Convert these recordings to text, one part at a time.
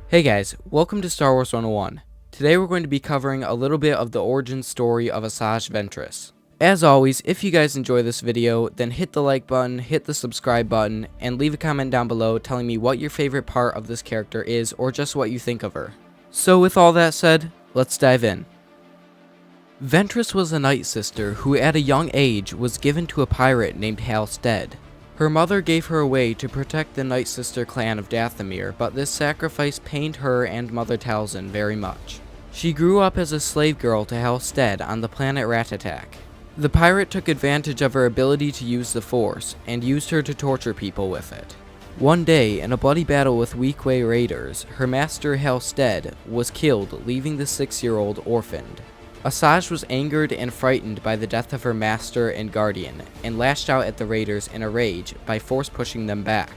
Hey guys, welcome to Star Wars 101. Today we're going to be covering a little bit of the origin story of Asajj Ventress. As always, if you guys enjoy this video, then hit the like button, hit the subscribe button, and leave a comment down below telling me what your favorite part of this character is or just what you think of her. So with all that said, let's dive in. Ventress was a Night Sister who at a young age was given to a pirate named Hal Stead. Her mother gave her away to protect the Night Sister clan of Dathomir, but this sacrifice pained her and Mother Talzin very much. She grew up as a slave girl to Hal Stead on the planet Ratatak. The pirate took advantage of her ability to use the Force, and used her to torture people with it. One day, in a bloody battle with Weequay raiders, her master Hal Stead was killed, leaving the 6-year-old orphaned. Asajj was angered and frightened by the death of her master and guardian, and lashed out at the raiders in a rage by force pushing them back.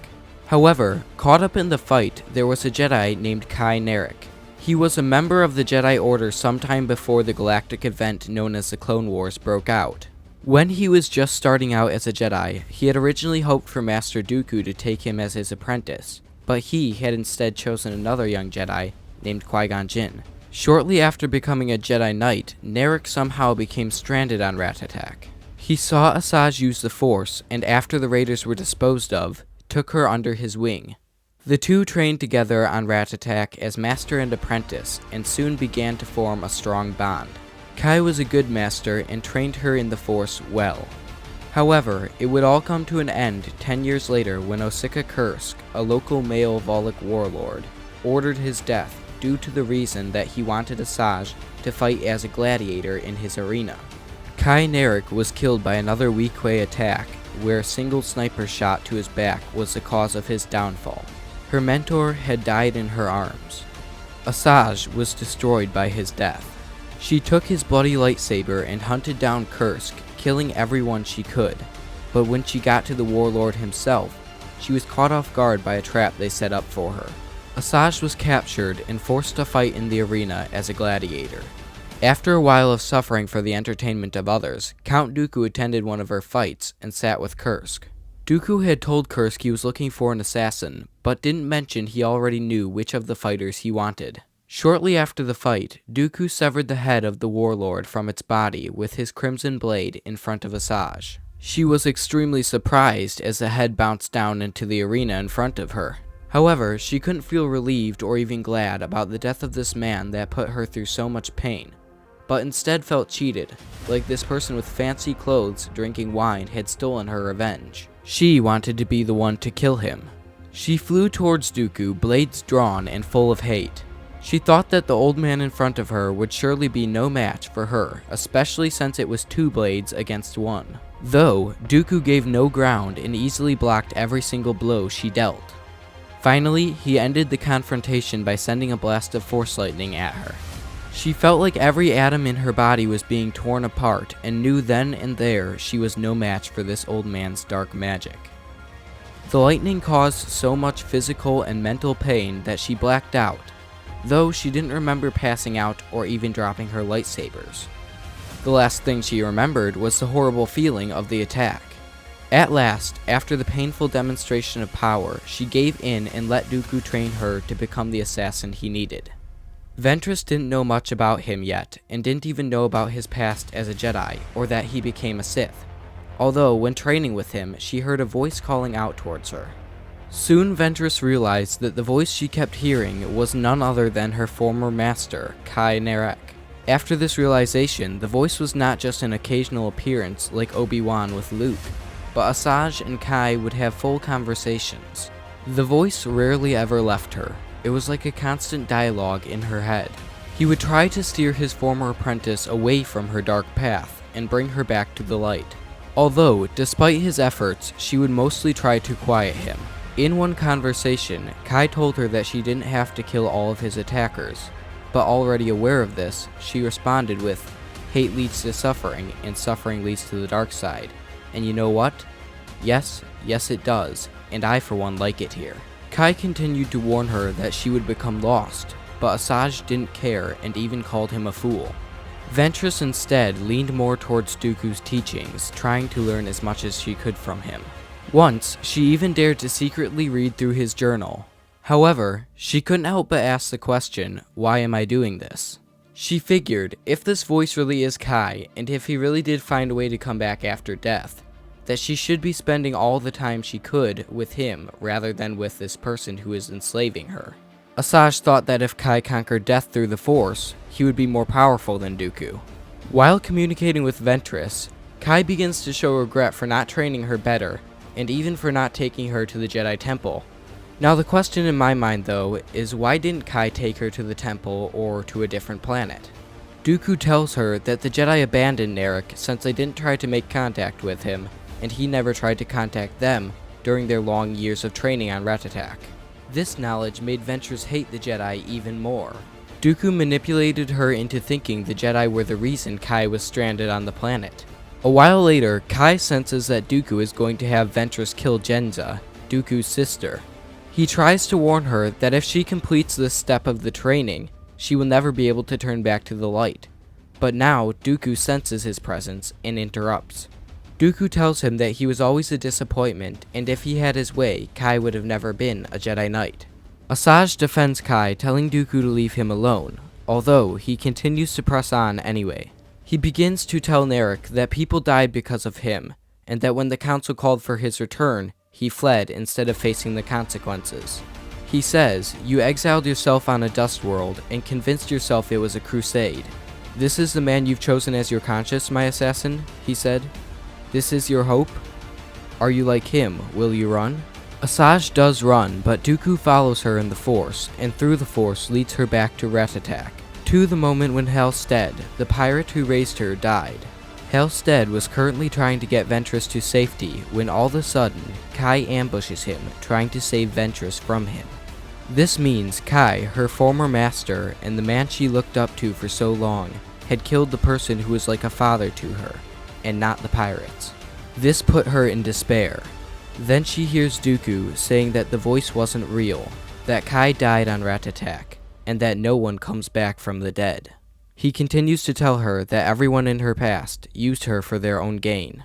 However, caught up in the fight, there was a Jedi named Kai Narek. He was a member of the Jedi Order sometime before the galactic event known as the Clone Wars broke out. When he was just starting out as a Jedi, he had originally hoped for Master Dooku to take him as his apprentice, but he had instead chosen another young Jedi named Qui-Gon Jinn. Shortly after becoming a Jedi Knight, Narek somehow became stranded on Ratatak. He saw Asajj use the Force, and after the raiders were disposed of, took her under his wing. The two trained together on Ratatak as master and apprentice, and soon began to form a strong bond. Kai was a good master and trained her in the Force well. However, it would all come to an end 10 years later when Osika Kursk, a local male Volok warlord, ordered his death due to the reason that he wanted Asajj to fight as a gladiator in his arena. Kai Narek was killed by another Weequay attack, where a single sniper shot to his back was the cause of his downfall. Her mentor had died in her arms. Asajj was destroyed by his death. She took his bloody lightsaber and hunted down Kursk, killing everyone she could, but when she got to the warlord himself, she was caught off guard by a trap they set up for her. Asajj was captured and forced to fight in the arena as a gladiator. After a while of suffering for the entertainment of others, Count Dooku attended one of her fights and sat with Kursk. Dooku had told Kursk he was looking for an assassin, but didn't mention he already knew which of the fighters he wanted. Shortly after the fight, Dooku severed the head of the warlord from its body with his crimson blade in front of Asajj. She was extremely surprised as the head bounced down into the arena in front of her. However, she couldn't feel relieved or even glad about the death of this man that put her through so much pain, but instead felt cheated, like this person with fancy clothes drinking wine had stolen her revenge. She wanted to be the one to kill him. She flew towards Dooku, blades drawn and full of hate. She thought that the old man in front of her would surely be no match for her, especially since it was 2 blades against 1. Though, Dooku gave no ground and easily blocked every single blow she dealt. Finally, he ended the confrontation by sending a blast of Force lightning at her. She felt like every atom in her body was being torn apart and knew then and there she was no match for this old man's dark magic. The lightning caused so much physical and mental pain that she blacked out, though she didn't remember passing out or even dropping her lightsabers. The last thing she remembered was the horrible feeling of the attack. At last, after the painful demonstration of power, she gave in and let Dooku train her to become the assassin he needed. Ventress didn't know much about him yet, and didn't even know about his past as a Jedi, or that he became a Sith. Although, when training with him, she heard a voice calling out towards her. Soon Ventress realized that the voice she kept hearing was none other than her former master, Kai Narek. After this realization, the voice was not just an occasional appearance like Obi-Wan with Luke, but Asajj and Kai would have full conversations. The voice rarely ever left her. It was like a constant dialogue in her head. He would try to steer his former apprentice away from her dark path and bring her back to the light. Although, despite his efforts, she would mostly try to quiet him. In one conversation, Kai told her that she didn't have to kill all of his attackers, but already aware of this, she responded with, "Hate leads to suffering, and suffering leads to the dark side. And you know what? Yes it does, and I for one like it here." Kai continued to warn her that she would become lost, but Asajj didn't care and even called him a fool. Ventress instead leaned more towards Dooku's teachings, trying to learn as much as she could from him. Once, she even dared to secretly read through his journal. However, she couldn't help but ask the question, why am I doing this? She figured, if this voice really is Kai, and if he really did find a way to come back after death, that she should be spending all the time she could with him rather than with this person who is enslaving her. Asajj thought that if Kai conquered death through the Force, he would be more powerful than Dooku. While communicating with Ventress, Kai begins to show regret for not training her better, and even for not taking her to the Jedi Temple. Now the question in my mind though is, why didn't Kai take her to the temple or to a different planet? Dooku tells her that the Jedi abandoned Narek since they didn't try to make contact with him, and he never tried to contact them during their long years of training on Ratatak. This knowledge made Ventress hate the Jedi even more. Dooku manipulated her into thinking the Jedi were the reason Kai was stranded on the planet. A while later, Kai senses that Dooku is going to have Ventress kill Jenza, Dooku's sister. He tries to warn her that if she completes this step of the training, she will never be able to turn back to the light. But now, Dooku senses his presence and interrupts. Dooku tells him that he was always a disappointment, and if he had his way, Kai would have never been a Jedi Knight. Asajj defends Kai, telling Dooku to leave him alone, although he continues to press on anyway. He begins to tell Narek that people died because of him, and that when the Council called for his return, he fled instead of facing the consequences. He says, "You exiled yourself on a dust world and convinced yourself it was a crusade. This is the man you've chosen as your conscience, my assassin," he said. "This is your hope? Are you like him? Will you run?" Asajj does run, but Dooku follows her in the Force, and through the Force leads her back to Ratatak, to the moment when Halstead, the pirate who raised her, died. Halstead was currently trying to get Ventress to safety when all of a sudden, Kai ambushes him, trying to save Ventress from him. This means Kai, her former master, and the man she looked up to for so long, had killed the person who was like a father to her, and not the pirates. This put her in despair. Then she hears Dooku saying that the voice wasn't real, that Kai died on Ratatak, and that no one comes back from the dead. He continues to tell her that everyone in her past used her for their own gain.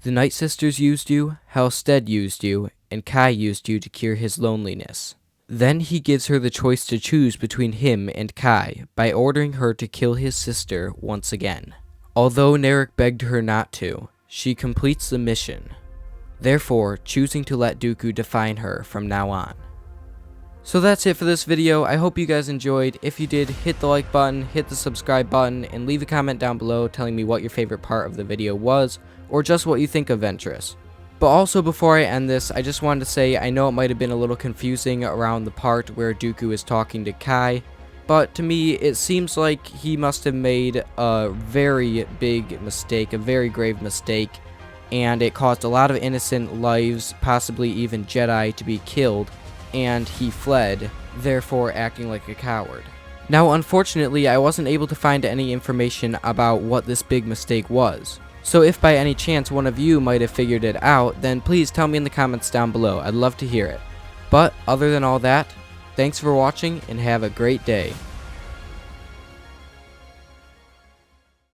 The Night Sisters used you, Halstead used you, and Kai used you to cure his loneliness. Then he gives her the choice to choose between him and Kai by ordering her to kill his sister once again. Although Narek begged her not to, she completes the mission, therefore choosing to let Dooku define her from now on. So that's it for this video. I hope you guys enjoyed. If you did, hit the like button, hit the subscribe button, and leave a comment down below telling me what your favorite part of the video was, or just what you think of Ventress. But also, before I end this, I just wanted to say I know it might have been a little confusing around the part where Dooku is talking to Kai, but to me it seems like he must have made a very big mistake, a very grave mistake, and it caused a lot of innocent lives, possibly even Jedi, to be killed, and he fled, therefore acting like a coward. Now, unfortunately, I wasn't able to find any information about what this big mistake was. So if by any chance one of you might have figured it out, then please tell me in the comments down below. I'd love to hear it. But other than all that, thanks for watching and have a great day.